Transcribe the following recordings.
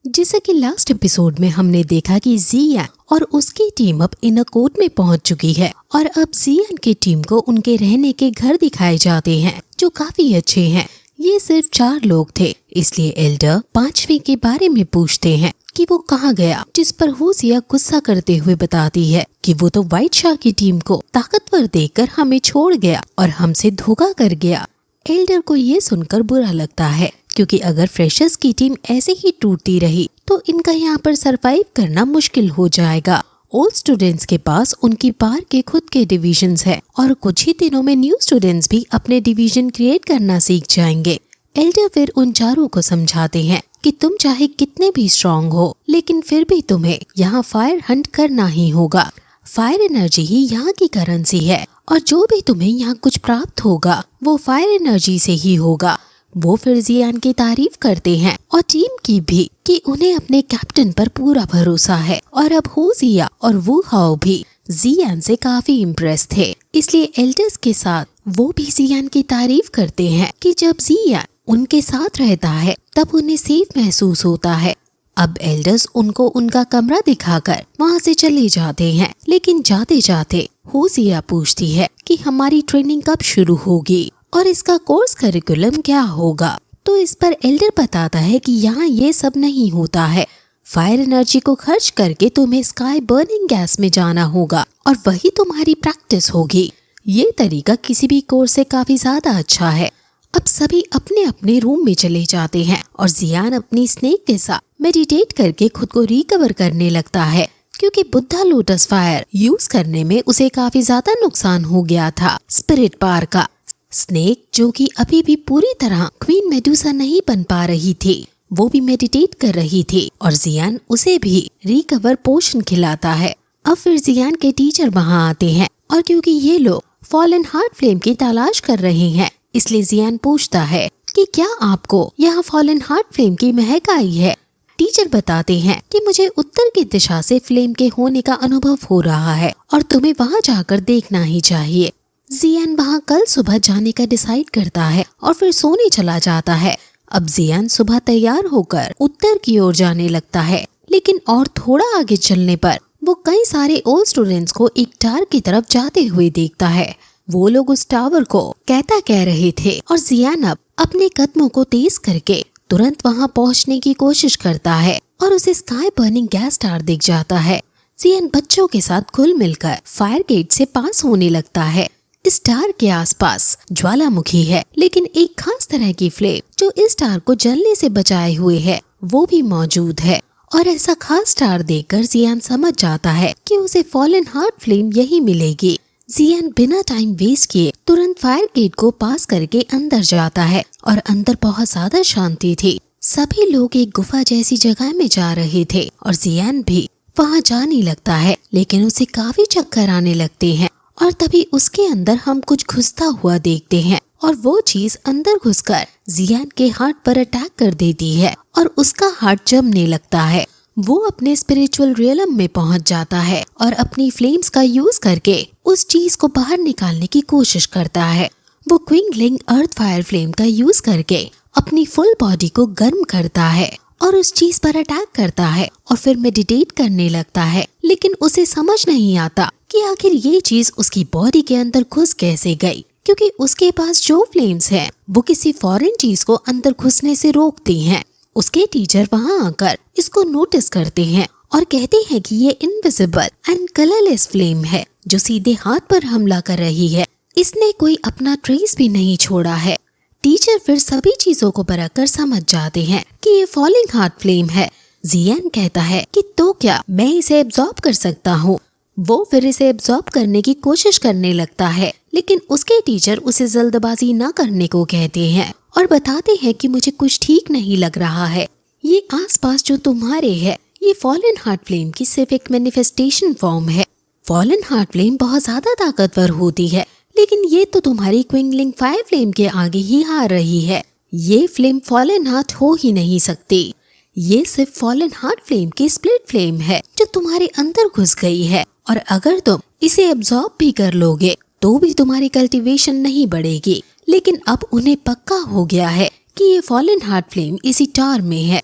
जैसा कि last episode में हमने देखा कि जियान और उसकी टीम अब इनर कोर्ट में पहुंच चुकी है और अब जियान की टीम को उनके रहने के घर दिखाए जाते हैं जो काफी अच्छे हैं। ये सिर्फ 4 लोग थे, इसलिए एल्डर 5वें के बारे में पूछते हैं कि वो कहाँ गया, जिस पर होशिया गुस्सा करते हुए बताती है कि वो तो व्हाइट शाह की टीम को ताकतवर देखकर हमें छोड़ गया और हमसे धोखा कर गया। एल्डर को ये सुनकर बुरा लगता है क्योंकि अगर फ्रेशर्स की टीम ऐसे ही टूटती रही तो इनका यहाँ पर सरवाइव करना मुश्किल हो जाएगा। ओल्ड स्टूडेंट्स के पास उनकी बार के खुद के डिविजन्स है और कुछ ही दिनों में न्यू स्टूडेंट्स भी अपने डिवीजन क्रिएट करना सीख जाएंगे। एल्डर फिर उन चारों को समझाते हैं कि तुम चाहे कितने भी स्ट्रॉन्ग हो लेकिन फिर भी तुम्हें यहाँ फायर हंट करना ही होगा। फायर एनर्जी ही यहाँ की करेंसी है और जो भी तुम्हें यहाँ कुछ प्राप्त होगा वो फायर एनर्जी से ही होगा। वो फिर जियान की तारीफ करते हैं और टीम की भी कि उन्हें अपने कैप्टन पर पूरा भरोसा है और अब होशिया और वू हाओ भी जियान से काफी इम्प्रेस थे, इसलिए एल्डर्स के साथ वो भी जियान की तारीफ करते हैं कि जब जियान उनके साथ रहता है तब उन्हें सेफ महसूस होता है। अब एल्डर्स उनको उनका कमरा दिखाकर वहाँ से चले जाते हैं, लेकिन जाते जाते होशिया पूछती है कि हमारी ट्रेनिंग कब शुरू होगी और इसका कोर्स करिकुलम क्या होगा। तो इस पर एल्डर बताता है कि यहाँ ये सब नहीं होता है। फायर एनर्जी को खर्च करके तुम्हें स्काई बर्निंग गैस में जाना होगा और वही तुम्हारी प्रैक्टिस होगी। ये तरीका किसी भी कोर्स से काफी ज्यादा अच्छा है। अब सभी अपने अपने रूम में चले जाते हैं और जियान अपनी स्नेक के साथ मेडिटेट करके खुद को रिकवर करने लगता है क्योंकि बुद्धा लोटस फायर यूज करने में उसे काफी ज्यादा नुकसान हो गया था स्पिरिट पार का। स्नेक जो कि अभी भी पूरी तरह क्वीन मेडुसा नहीं बन पा रही थी, वो भी मेडिटेट कर रही थी और जियान उसे भी रिकवर पोशन खिलाता है। अब फिर जियान के टीचर वहाँ आते हैं और क्योंकि ये लोग फॉलन हार्ट फ्लेम की तलाश कर रहे हैं इसलिए जियान पूछता है कि क्या आपको यहाँ फॉलन हार्ट फ्लेम की महक आई है। टीचर बताते हैं कि मुझे उत्तर की दिशा से फ्लेम के होने का अनुभव हो रहा है और तुम्हें वहाँ जाकर देखना ही चाहिए। जियान वहाँ कल सुबह जाने का डिसाइड करता है और फिर सोने चला जाता है। अब जियान सुबह तैयार होकर उत्तर की ओर जाने लगता है, लेकिन और थोड़ा आगे चलने पर वो कई सारे ओल्ड स्टूडेंट्स को एक टावर की तरफ जाते हुए देखता है। वो लोग उस टावर को कहता कह रहे थे और जियान अब अपने कदमों को तेज करके तुरंत वहाँ पहुँचने की कोशिश करता है और उसे स्काई बर्निंग गैस टावर दिख जाता है। जियान बच्चों के साथ घुल मिलकर फायर गेट से पास होने लगता है। इस टावर के आसपास ज्वालामुखी है, लेकिन एक खास तरह की फ्लेम जो इस टावर को जलने से बचाए हुए है वो भी मौजूद है और ऐसा खास टावर देखकर जियान समझ जाता है कि उसे फॉलन हार्ट फ्लेम यही मिलेगी। जियान बिना टाइम वेस्ट किए तुरंत फायर गेट को पास करके अंदर जाता है और अंदर बहुत ज्यादा शांति थी। सभी लोग एक गुफा जैसी जगह में जा रहे थे और जियान भी वहाँ जाने लगता है, लेकिन उसे काफी चक्कर आने लगते हैं और तभी उसके अंदर हम कुछ घुसता हुआ देखते हैं और वो चीज अंदर घुसकर जियान के हार्ट पर अटैक कर देती है और उसका हार्ट जमने लगता है। वो अपने स्पिरिचुअल रियलम में पहुंच जाता है और अपनी फ्लेम्स का यूज करके उस चीज को बाहर निकालने की कोशिश करता है। वो क्विंगलिंग अर्थ फायर फ्लेम का यूज करके अपनी फुल बॉडी को गर्म करता है और उस चीज पर अटैक करता है और फिर मेडिटेट करने लगता है, लेकिन उसे समझ नहीं आता कि आखिर ये चीज उसकी बॉडी के अंदर घुस कैसे गई, क्योंकि उसके पास जो फ्लेम्स हैं वो किसी फॉरेन चीज को अंदर घुसने से रोकती हैं। उसके टीचर वहाँ आकर इसको नोटिस करते हैं और कहते हैं कि ये इनविजिबल एंड कलरलेस फ्लेम है जो सीधे हाथ पर हमला कर रही है। इसने कोई अपना ट्रेस भी नहीं छोड़ा है। टीचर फिर सभी चीजों को परख कर समझ जाते हैं कि ये फॉलिंग हार्ट फ्लेम है। जियान कहता है कि तो क्या मैं इसे एब्जॉर्ब कर सकता हूँ। वो फिर इसे एब्जॉर्ब करने की कोशिश करने लगता है, लेकिन उसके टीचर उसे जल्दबाजी न करने को कहते हैं और बताते हैं कि मुझे कुछ ठीक नहीं लग रहा है। ये आसपास जो तुम्हारे है ये फॉलन हार्ट फ्लेम की सिर्फ एक मैनिफेस्टेशन फॉर्म है। फॉलन हार्ट फ्लेम बहुत ज्यादा ताकतवर होती है, लेकिन ये तो तुम्हारी क्विंगलिंग फायर फ्लेम के आगे ही हार रही है। ये फ्लेम फॉलन हार्ट हो ही नहीं सकती। ये सिर्फ फॉलन हार्ट फ्लेम की स्प्लिट फ्लेम है जो तुम्हारे अंदर घुस गई है और अगर तुम इसे एब्जॉर्ब भी कर लोगे तो भी तुम्हारी कल्टीवेशन नहीं बढ़ेगी। लेकिन अब उन्हें पक्का हो गया है कि ये फॉलन हार्ट फ्लेम इसी टावर में है।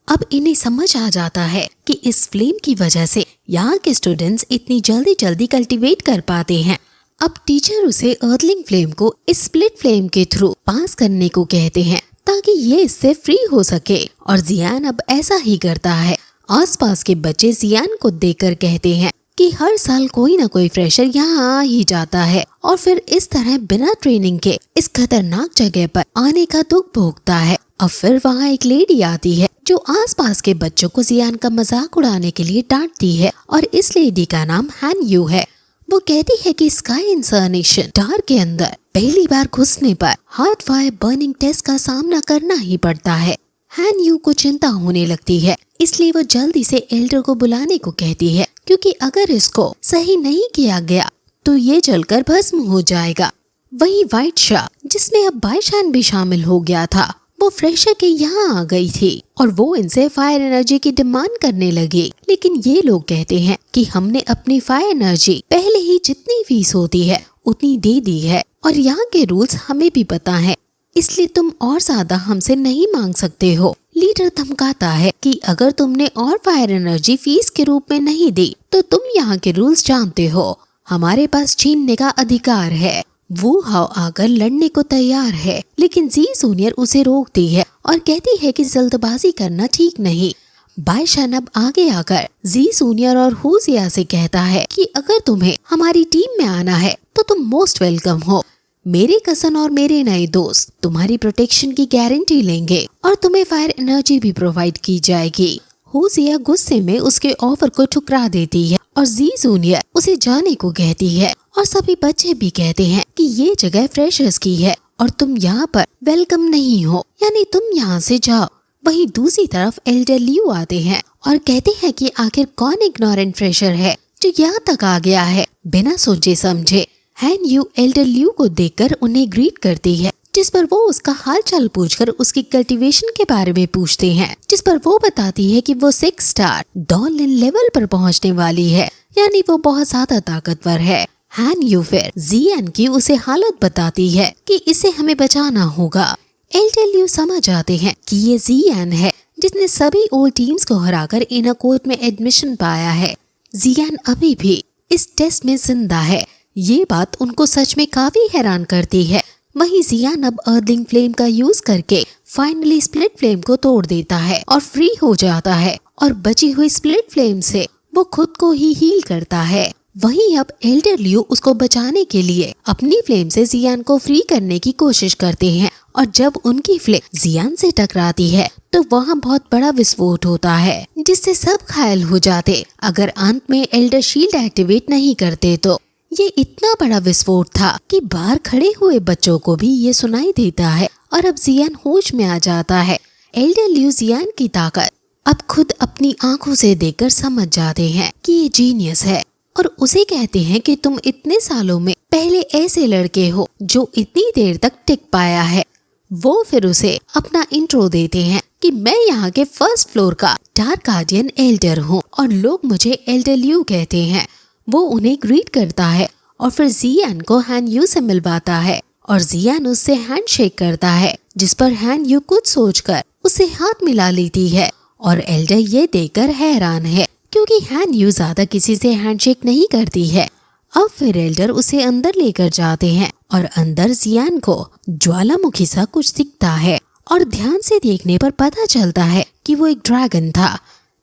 अब इन्हें समझ आ जाता है कि इस फ्लेम की वजह से यहाँ के स्टूडेंट्स इतनी जल्दी कल्टीवेट कर पाते हैं। अब टीचर उसे अर्दलिंग फ्लेम को इस स्प्लिट फ्लेम के थ्रू पास करने को कहते हैं ताकि ये इससे फ्री हो सके, और जियान अब ऐसा ही करता है। आसपास के बच्चे जियान को देखकर कहते हैं कि हर साल कोई ना कोई फ्रेशर यहाँ आ ही जाता है और फिर इस तरह बिना ट्रेनिंग के इस खतरनाक जगह पर आने का दुख भोगता है। अब फिर वहाँ एक लेडी आती है जो आसपास के बच्चों को जियान का मजाक उड़ाने के लिए डांटती है, और इस लेडी का नाम हान यू है। वो कहती है कि स्काई इंसर्नेशन डार्क के अंदर पहली बार घुसने पर हार्ड फायर बर्निंग टेस्ट का सामना करना ही पड़ता है। हान यू को चिंता होने लगती है, इसलिए वो जल्दी से एल्डर को बुलाने को कहती है, क्योंकि अगर इसको सही नहीं किया गया तो ये जलकर भस्म हो जाएगा। वही व्हाइट शाह, जिसमें अब बाइशान भी शामिल हो गया था, वो फ्रेशर के यहाँ आ गई थी और वो इनसे फायर एनर्जी की डिमांड करने लगी। लेकिन ये लोग कहते हैं कि हमने अपनी फायर एनर्जी पहले ही जितनी फीस होती है उतनी दे दी है, और यहाँ के रूल्स हमें भी पता है, इसलिए तुम और ज्यादा हमसे नहीं मांग सकते हो। लीडर धमकाता है कि अगर तुमने और फायर एनर्जी फीस के रूप में नहीं दी तो तुम यहाँ के रूल्स जानते हो, हमारे पास छीनने का अधिकार है। वो हाव आकर लड़ने को तैयार है, लेकिन जी जूनियर उसे रोकती है और कहती है कि जल्दबाजी करना ठीक नहीं। बाइशान अब आगे आकर जी जूनियर और हुजिया से कहता है कि अगर तुम्हें हमारी टीम में आना है तो तुम मोस्ट वेलकम हो। मेरे कजन और मेरे नए दोस्त तुम्हारी प्रोटेक्शन की गारंटी लेंगे और तुम्हें फायर एनर्जी भी प्रोवाइड की जाएगी। हुजिया गुस्से में उसके ऑफर को ठुकरा देती है और जी जूनियर उसे जाने को कहती है, और सभी बच्चे भी कहते हैं कि ये जगह फ्रेशर्स की है और तुम यहाँ पर वेलकम नहीं हो, यानी तुम यहाँ से जाओ। वहीं दूसरी तरफ एल्डर लियू आते हैं और कहते हैं कि आखिर कौन इग्नोरेंट फ्रेशर है जो यहाँ तक आ गया है बिना सोचे समझे। हान यू एल्डर लियू को देखकर उन्हें ग्रीट करती है, जिस पर वो उसका हाल चाल पूछकर उसकी कल्टीवेशन के बारे में पूछते हैं, जिस पर वो बताती है कि वो 6 स्टार डॉलिन लेवल पर पहुँचने वाली है, यानी वो बहुत ज्यादा ताकतवर है। हान यू फिर जियान की उसे हालत बताती है कि इसे हमें बचाना होगा। एल्डर लियू समझ आते हैं कि ये जियान है जिसने सभी ओल्ड टीम्स को हराकर इनर कोर्ट में एडमिशन पाया है। जियान अभी भी इस टेस्ट में जिंदा है, ये बात उनको सच में काफी हैरान करती है। वहीं जियान अब अर्दलिंग फ्लेम का यूज करके फाइनली स्प्लिट फ्लेम को तोड़ देता है और फ्री हो जाता है, और बची हुई स्प्लिट फ्लेम से वो खुद को ही हील करता है। वहीं अब एल्डर लियू उसको बचाने के लिए अपनी फ्लेम से जियान को फ्री करने की कोशिश करते हैं, और जब उनकी फ्लेम जियान से टकराती है तो वहाँ बहुत बड़ा विस्फोट होता है, जिससे सब घायल हो जाते अगर अंत में एल्डर शील्ड एक्टिवेट नहीं करते तो। ये इतना बड़ा विस्फोट था कि बाहर खड़े हुए बच्चों को भी ये सुनाई देता है, और अब जियान होश में आ जाता है। एल्डर लियू जियान की ताकत अब खुद अपनी आंखों से देखकर समझ जाते हैं कि ये जीनियस है, और उसे कहते हैं कि तुम इतने सालों में पहले ऐसे लड़के हो जो इतनी देर तक टिक पाया है। वो फिर उसे अपना इंट्रो देते हैं कि मैं यहाँ के फर्स्ट फ्लोर का डार्क गार्डियन एल्डर हूँ और लोग मुझे एल्डर लियू कहते हैं। वो उन्हें ग्रीट करता है और फिर जियान को हान यू से मिलवाता है, और जियान उससे हैंडशेक करता है, जिस पर हान यू कुछ सोचकर उसे हाथ मिला लेती है, और एल्डर ये देखकर हैरान है क्योंकि हान यू ज्यादा किसी से हैंडशेक नहीं करती है। अब फिर एल्डर उसे अंदर लेकर जाते हैं और अंदर जियान को ज्वालामुखी सा कुछ दिखता है, और ध्यान से देखने पर पता चलता है कि वो एक ड्रैगन था।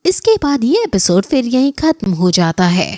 इसके बाद ये एपिसोड फिर यहीं खत्म हो जाता है।